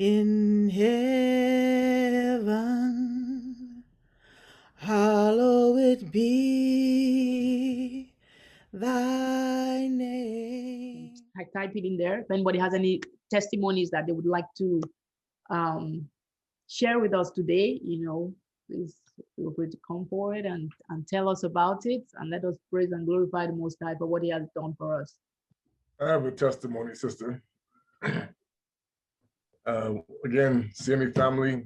in heaven, hallowed be thy name. I type it in there. If anybody has any testimonies that they would like to share with us today, please feel free to come forward and tell us about it, and let us praise and glorify the Most High for what He has done for us. I have a testimony, sister. Again, CME family.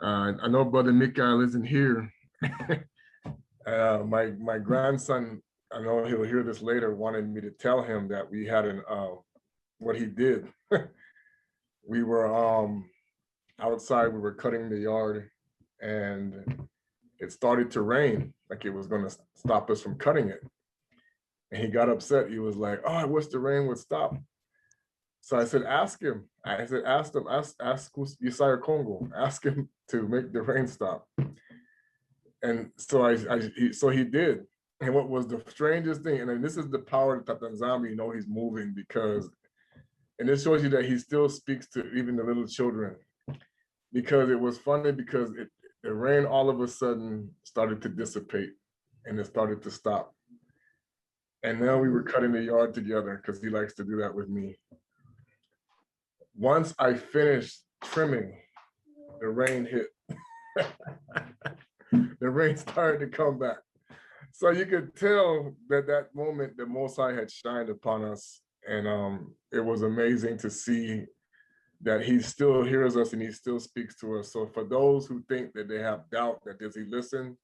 I know Brother Mikhael isn't here. My grandson, I know he'll hear this later, wanted me to tell him that we had what he did. We were outside, we were cutting the yard, and it started to rain, like it was going to stop us from cutting it. And he got upset. He was like, "Oh, I wish the rain would stop." So I said, "Ask him." I said, "Ask Yissa'Yah Kongo. Ask him to make the rain stop." And so so he did. And what was the strangest thing, and then this is the power that Yah Nzambe, he's moving, because, and it shows you that he still speaks to even the little children. Because it was funny, because the rain all of a sudden started to dissipate and it started to stop. And now we were cutting the yard together, because he likes to do that with me. Once I finished trimming, the rain hit. The rain started to come back. So you could tell that moment the Most High had shined upon us. And it was amazing to see that he still hears us and he still speaks to us. So for those who think that they have doubt that does he listen,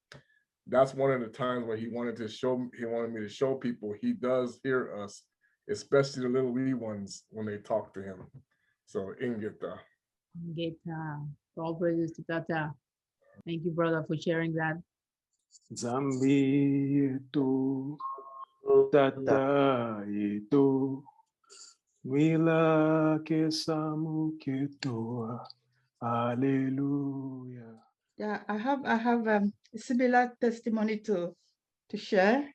that's one of the times where he wanted me to show people he does hear us, especially the little wee ones when they talk to him. So Ingeta. All praises to Tata. Thank you, brother, for sharing that. Zambi itu, Tata itu, Mila kesamu ketua. Hallelujah. Yeah, I have a similar testimony to share.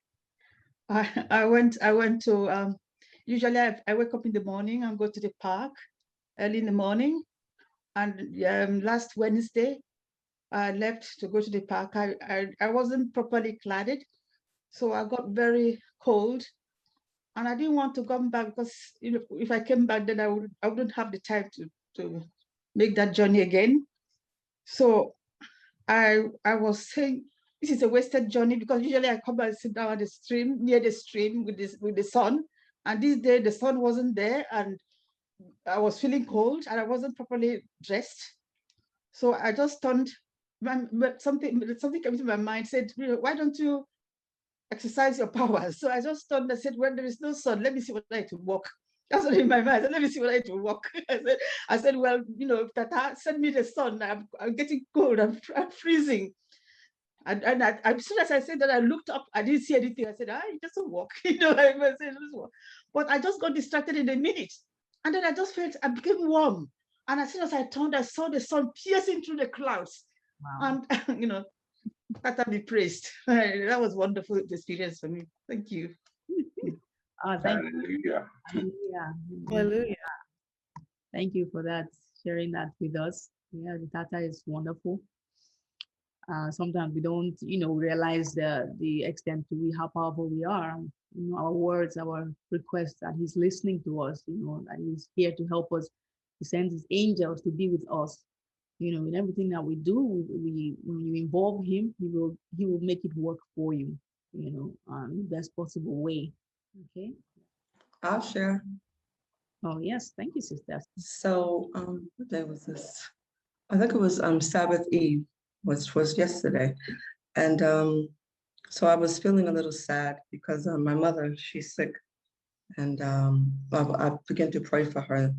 I went to usually I wake up in the morning and go to the park early in the morning, and last Wednesday I left to go to the park. I wasn't properly cladded, so I got very cold, and I didn't want to come back, because if I came back, then I wouldn't have the time to make that journey again. So I was saying, this is a wasted journey, because usually I come and sit down at the stream, near the stream with the sun. And this day the sun wasn't there, and I was feeling cold, and I wasn't properly dressed. So I just turned, something came to my mind, said, why don't you exercise your powers? So I just turned and said, when there is no sun, let me see what I to walk. That's what in my mind. I said, let me see what I to walk. I said, well, Tata, send me the sun. I'm getting cold. I'm freezing. And as soon as I said that, I looked up. I didn't see anything. I said, it doesn't work. I said, it doesn't work. But I just got distracted in a minute. And then I just felt I became warm. And as soon as I turned, I saw the sun piercing through the clouds. Wow. And, Tata be praised. That was a wonderful experience for me. Thank you. Thank you. Hallelujah. Hallelujah. Thank you for that, sharing that with us. Yeah, the Tata is wonderful. Sometimes we don't, realize the extent to how powerful we are. Our words, our requests, that he's listening to us, that he's here to help us. He sends his angels to be with us. In everything that we do, when you involve him, he will make it work for you, in the best possible way. Okay. I'll share. Oh yes, thank you, sister. So what day was this? I think it was Sabbath Eve, which was yesterday. And so I was feeling a little sad because my mother, she's sick. And I began to pray for her,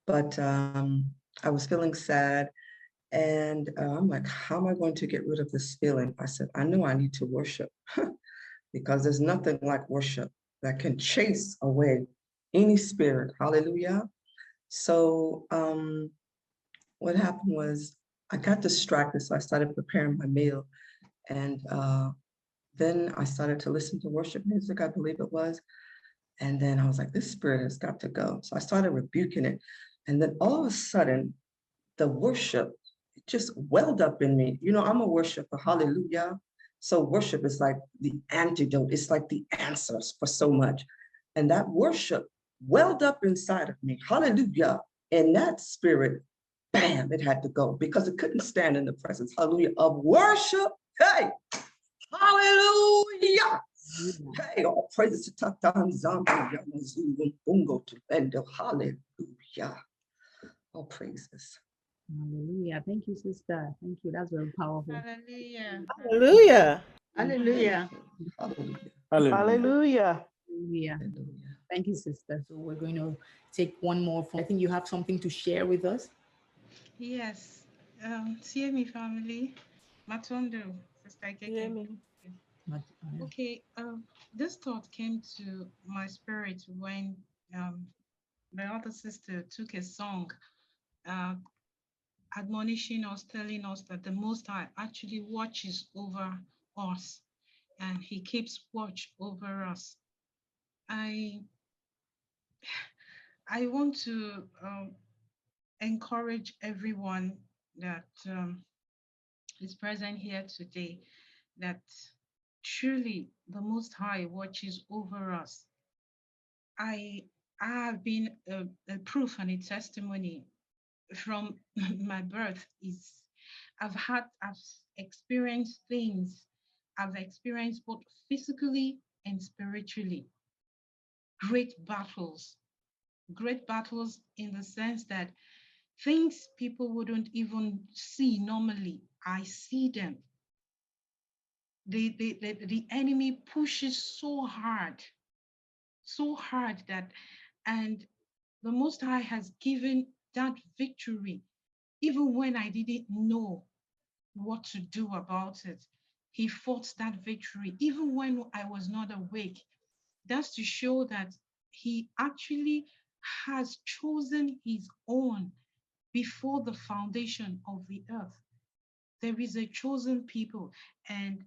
but I was feeling sad, and I'm like, how am I going to get rid of this feeling? I said, I know I need to worship because there's nothing like worship that can chase away any spirit. Hallelujah. So what happened was I got distracted. So I started preparing my meal, and then I started to listen to worship music, I believe it was. And then I was like, this spirit has got to go. So I started rebuking it. And then all of a sudden, the worship just welled up in me. You know, I'm a worshiper, hallelujah. So worship is like the antidote. It's like the answers for so much. And that worship welled up inside of me, hallelujah. And that spirit, bam, it had to go because it couldn't stand in the presence, hallelujah, of worship. Hey, hallelujah. Hey, all praises to Yah Nzambe Maker, Kongo to Bendo, hallelujah. All praises. Hallelujah. Thank you, sister. Thank you. That's very powerful. Hallelujah. Hallelujah. Hallelujah. Hallelujah. Hallelujah. Hallelujah. Hallelujah. Hallelujah. Thank you, sister. So we're going to take one more from, I think you have something to share with us. Yes. See me, family. Matondo, Sister Hear Keke. me. Okay. This thought came to my spirit when the other sister took a song, uh, admonishing us, telling us that the Most High actually watches over us, and He keeps watch over us. I want to encourage everyone that is present here today that truly the Most High watches over us. I have been a proof and a testimony from my birth. I've experienced things. I've experienced both physically and spiritually great battles in the sense that things people wouldn't even see normally, I see them. The enemy pushes so hard that, and the Most High has given that victory, even when I didn't know what to do about it. He fought that victory, even when I was not awake. That's to show that He actually has chosen His own before the foundation of the earth. There is a chosen people, and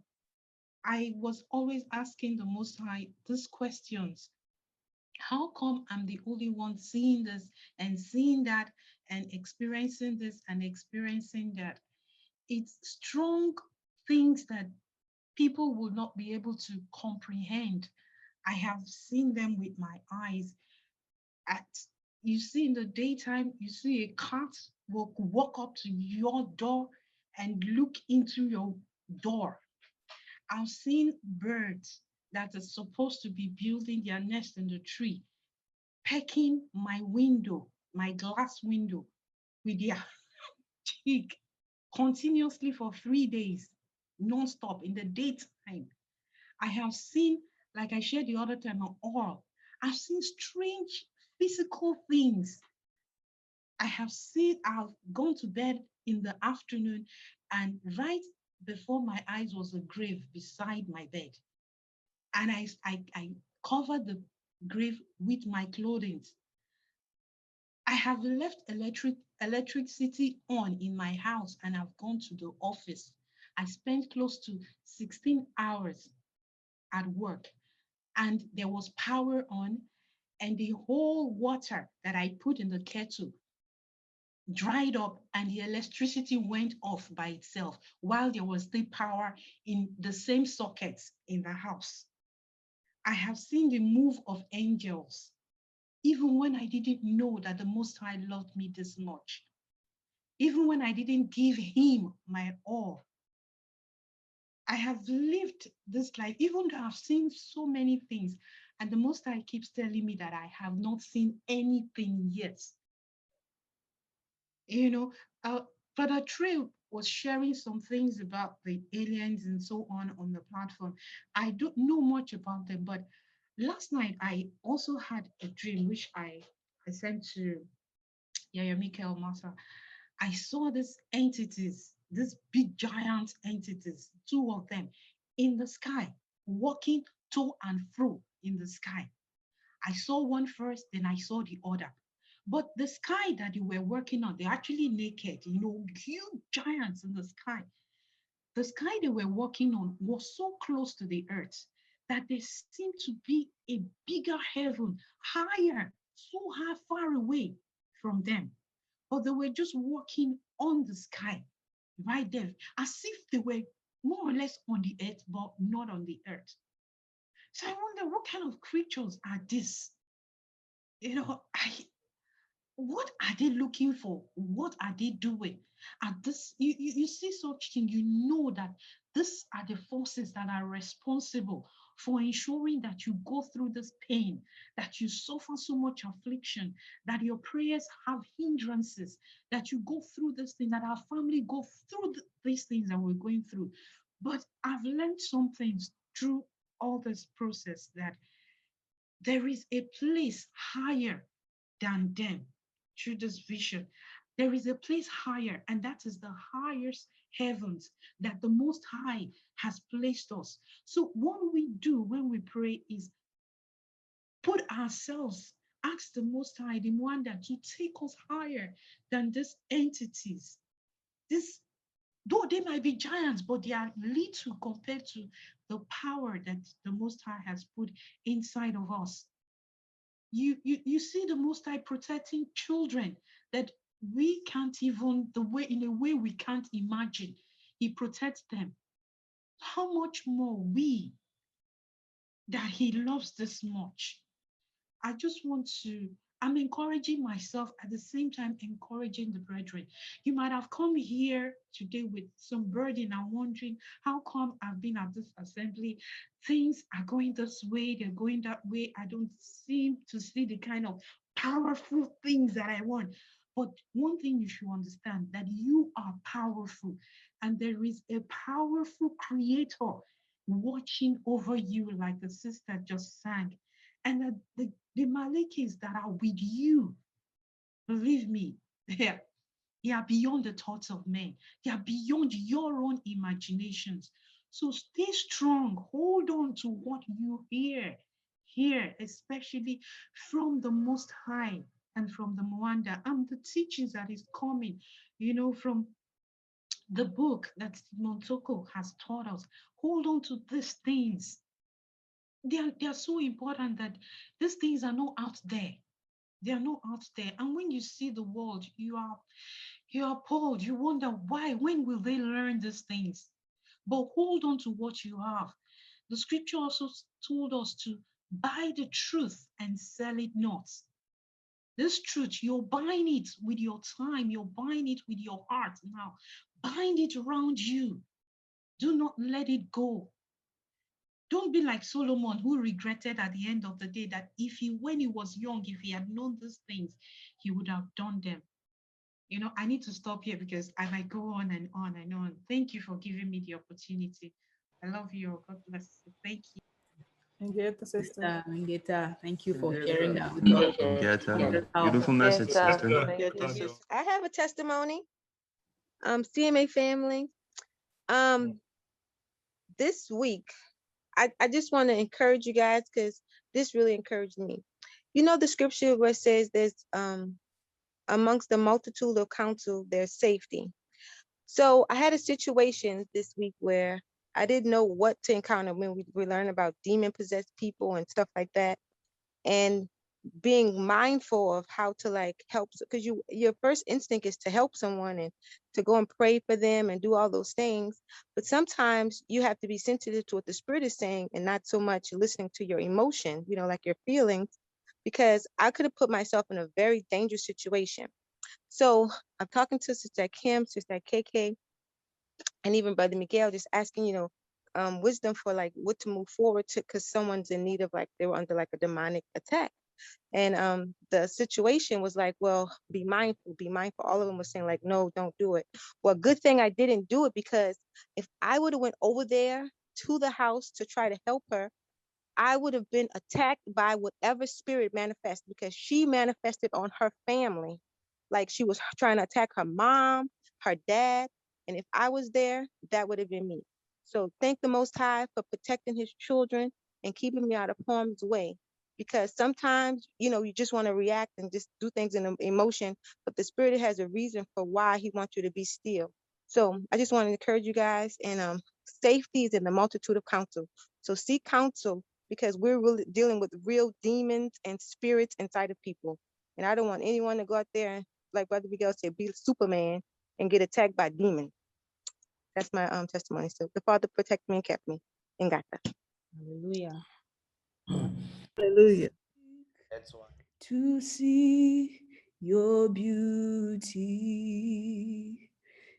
I was always asking the Most High these questions. How come I'm the only one seeing this and seeing that and experiencing this and experiencing that? It's strong things that people will not be able to comprehend. I have seen them with my eyes. You see in the daytime, you see a cat will walk up to your door and look into your door. I've seen birds that are supposed to be building their nest in the tree, pecking my window, my glass window, with their cheek continuously for 3 days, non-stop in the daytime. I have seen, like I shared the other time on oil, I've seen strange physical things. I've gone to bed in the afternoon, and right before my eyes was a grave beside my bed. And I covered the grave with my clothing. I have left electricity on in my house, and I've gone to the office. I spent close to 16 hours at work, and there was power on, and the whole water that I put in the kettle dried up, and the electricity went off by itself while there was still power in the same sockets in the house. I have seen the move of angels, even when I didn't know that the Most High loved me this much, even when I didn't give Him my all. I have lived this life, even though I've seen so many things, and the Most High keeps telling me that I have not seen anything yet. You know, Brother Trey was sharing some things about the aliens and so on the platform. I don't know much about them, but last night I also had a dream which I sent to Yah Mikhael Massa. I saw these entities, these big giant entities, two of them in the sky, walking to and fro in the sky. I saw one first, then I saw the other. But the sky that they were working on, they're actually naked, huge giants in the sky. The sky they were working on was so close to the earth that there seemed to be a bigger heaven, higher, so high, far away from them, but they were just walking on the sky right there, as if they were more or less on the earth, but not on the earth. So I wonder, what kind of creatures are these? You know, what are they looking for? What are they doing? At this, you see such thing, you know that these are the forces that are responsible for ensuring that you go through this pain, that you suffer so much affliction, that your prayers have hindrances, that you go through this thing, that our family go through these things that we're going through. But I've learned some things through all this process, that there is a place higher than them. Through this vision, there is a place higher, and that is the highest heavens that the Most High has placed us. So what we do when we pray is put ourselves, ask the Most High, the Mwanda, to take us higher than these entities. This, though they might be giants, but they are little compared to the power that the Most High has put inside of us. You see the Most High protecting children that we can't even, in a way we can't imagine. He protects them. How much more we, that he loves this much? I just want to, I'm encouraging myself, at the same time encouraging the brethren. You might have come here today with some burden and wondering, how come I've been at this assembly? Things are going this way, they're going that way. I don't seem to see the kind of powerful things that I want. But one thing you should understand, that you are powerful, and there is a powerful creator watching over you, like the sister just sang. And the Malekis that are with you, believe me, they are beyond the thoughts of men. They are beyond your own imaginations. So stay strong. Hold on to what you hear, especially from the Most High and from the Mwanda, and the teachings that is coming, from the book that Montoko has taught us. Hold on to these things. They are so important, that these things are not out there. They are not out there. And when you see the world, you are appalled. You wonder why, when will they learn these things? But hold on to what you have. The scripture also told us to buy the truth and sell it not. This truth, you're buying it with your time, you're buying it with your heart. Now, bind it around you. Do not let it go. Don't be like Solomon, who regretted at the end of the day that when he was young, if he had known these things, he would have done them. I need to stop here because I might go on and on and on. Thank you for giving me the opportunity. I love you. God bless you. Thank you. Ngeta, sister. Ngeta, thank you for sharing that with us. Beautiful message, sister. Thank you, sister. I have a testimony. CMA family. This week, I just want to encourage you guys, because this really encouraged me. You know the scripture where it says there's amongst the multitude of counsel, there's safety. So I had a situation this week where I didn't know what to encounter when we learn about demon-possessed people and stuff like that. And being mindful of how to help, because your first instinct is to help someone and to go and pray for them and do all those things. But sometimes you have to be sensitive to what the Spirit is saying and not so much listening to your emotion, like your feelings, because I could have put myself in a very dangerous situation. So I'm talking to Sister Kim, Sister KK, and even Brother Miguel, just asking, wisdom for what to move forward to, because someone's in need of they were under a demonic attack. And the situation was well, be mindful. All of them were saying no, don't do it. Well, good thing I didn't do it, because if I would have went over there to the house to try to help her, I would have been attacked by whatever spirit manifested, because she manifested on her family. She was trying to attack her mom, her dad. And if I was there, that would have been me. So thank the Most High for protecting his children and keeping me out of harm's way. Because sometimes, you just want to react and just do things in emotion, but the Spirit has a reason for why he wants you to be still. So I just want to encourage you guys, and safety is in the multitude of counsel. So seek counsel, because we're really dealing with real demons and spirits inside of people. And I don't want anyone to go out there and, like Brother Miguel said, be Superman and get attacked by demons. That's my testimony. So the Father protected me and kept me and got that. Hallelujah. Hallelujah. That's why. To see your beauty,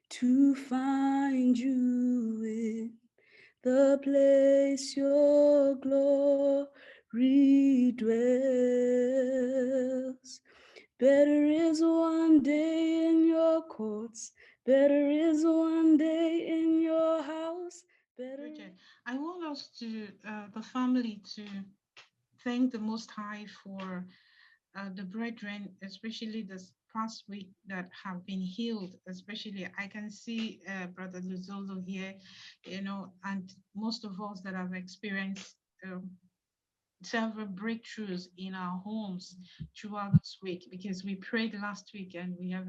to find you in the place your glory dwells. Better is one day in your courts, better is one day in your house. Better. I want us to, the family, to thank the Most High for the brethren, especially this past week, that have been healed. Especially, I can see Brother Luzolo here, and most of us that have experienced several breakthroughs in our homes throughout this week, because we prayed last week and we have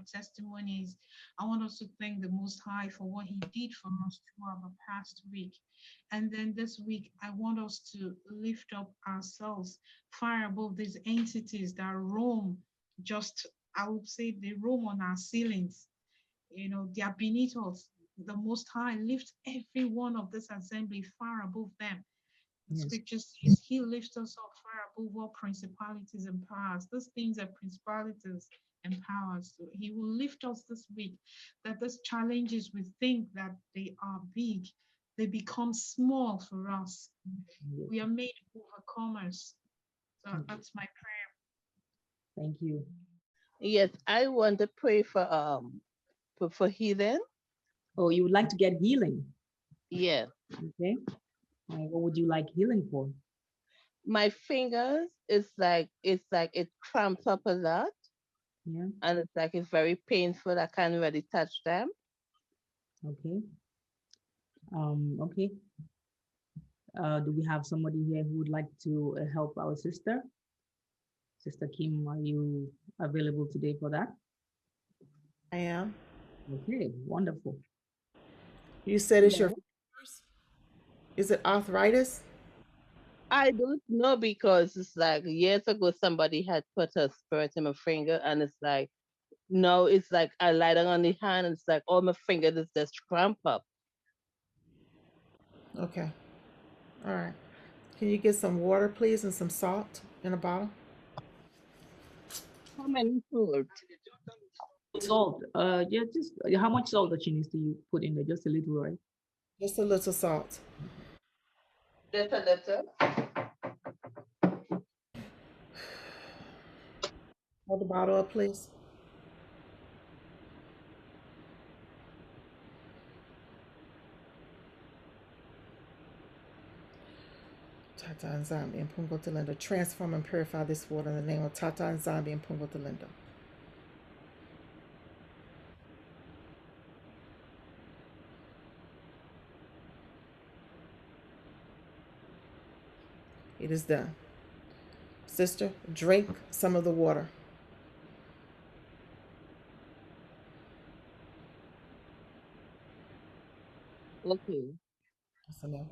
testimonies. I want us to thank the Most High for what He did for us throughout the past week. And then this week, I want us to lift up ourselves far above these entities that roam, I would say they roam on our ceilings. They are beneath us. The Most High lifts every one of this assembly far above them. The scripture says He lifts us up far above all principalities and powers. Those things are principalities and powers. So He will lift us this week, that those challenges we think that they are big, they become small for us. We are made overcomers. So that's my prayer. Thank you. Yes, I want to pray for healing. Oh, you would like to get healing? Yeah. Okay. What would you like healing for? My fingers, it cramps up a lot. Yeah. And it's very painful. I can't really touch them. Okay. Okay. Do we have somebody here who would like to help our sister? Sister Kim, are you available today for that? I am. Okay, wonderful. You said it's your fingers? Is it arthritis? I don't know, because it's years ago somebody had put a spirit in my finger, and it's now it's I lie down on the hand, and it's all my fingers is just cramp up. Okay. All right. Can you get some water, please, and some salt in a bottle? How many salt? Salt. Yeah, just how much salt that she needs to put in there? Just a little, right? Just a little salt. Just a little. Hold the bottle up, please. Tata Nzambe and Pungo Talenda. Transform and purify this water in the name of Tata Nzambe and Pungo Talenda. It is done. Sister, drink some of the water. Okay. That's enough.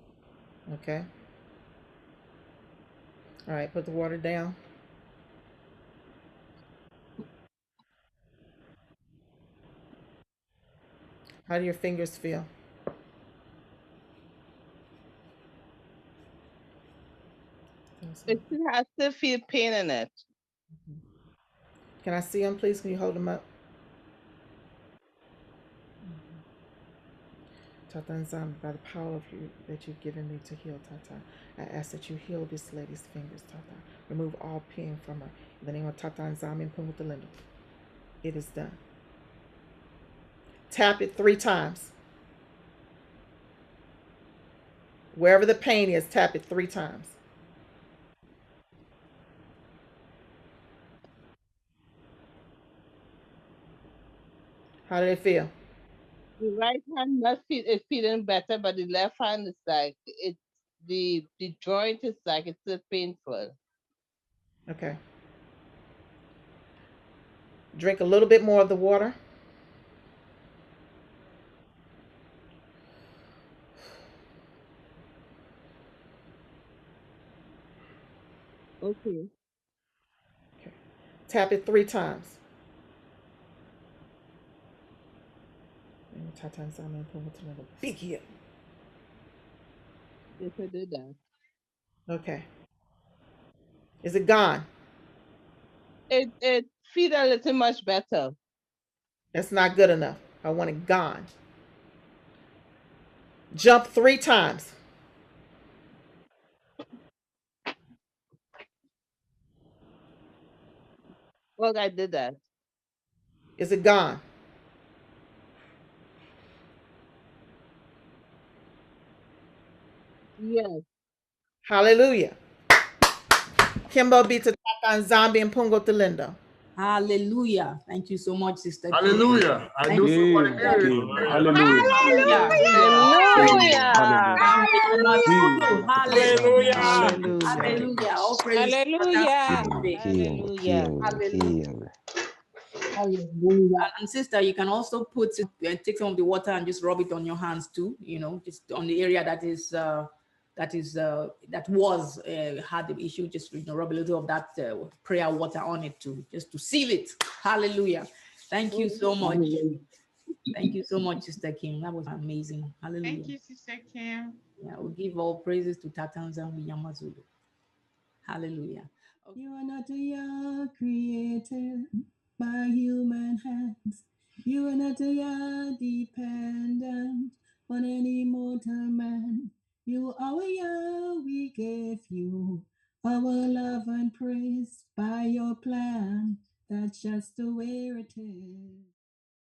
Okay. All right, put the water down. How do your fingers feel? I still feel pain in it. Can I see them, please? Can you hold them up? Tata Nzambe, by the power of you that you've given me to heal Tata, I ask that you heal this lady's fingers, Tata. Remove all pain from her. In the name of Tata Nzambe and Pungo Talenda. It is done. Tap it 3 times. Wherever the pain is, tap it 3 times. How did it feel? The right hand is feeling better, but the left hand is the joint is it's still painful. Okay. Drink a little bit more of the water. Okay. Okay. Tap it 3 times. Big hit. Yes, I did that. Okay. Is it gone? It feel a little much better. That's not good enough. I want it gone. Jump 3 times. Well, I did that. Is it gone? Yes. Hallelujah. Kimbo be to Tata Nzambe and Pungo to Linda. Hallelujah. Thank you so much, Sister Kim. Hallelujah. I Thank knew you. somebody King, needed King, it. hallelujah. Hallelujah. King, Hallelujah. hallelujah. Hallelujah. All praise to Hallelujah. God. Hallelujah. Hallelujah. Hallelujah. And sister, you can also put it and take some of the water and just rub it on your hands too. You know, just on the area that was had the issue. Just rub a little of that prayer water on it too, just to seal it. Hallelujah. Thank you so much. Thank you so much, Sister Kim. That was amazing. Hallelujah. Thank you, Sister Kim. Yeah, we'll give all praises to Tata Nzambe Yamazulu. Hallelujah. You are not a Yah created by human hands. You are not a Yah dependent on any mortal man. You are a Yah, we gave you our love and praise by your plan. That's just the way it is.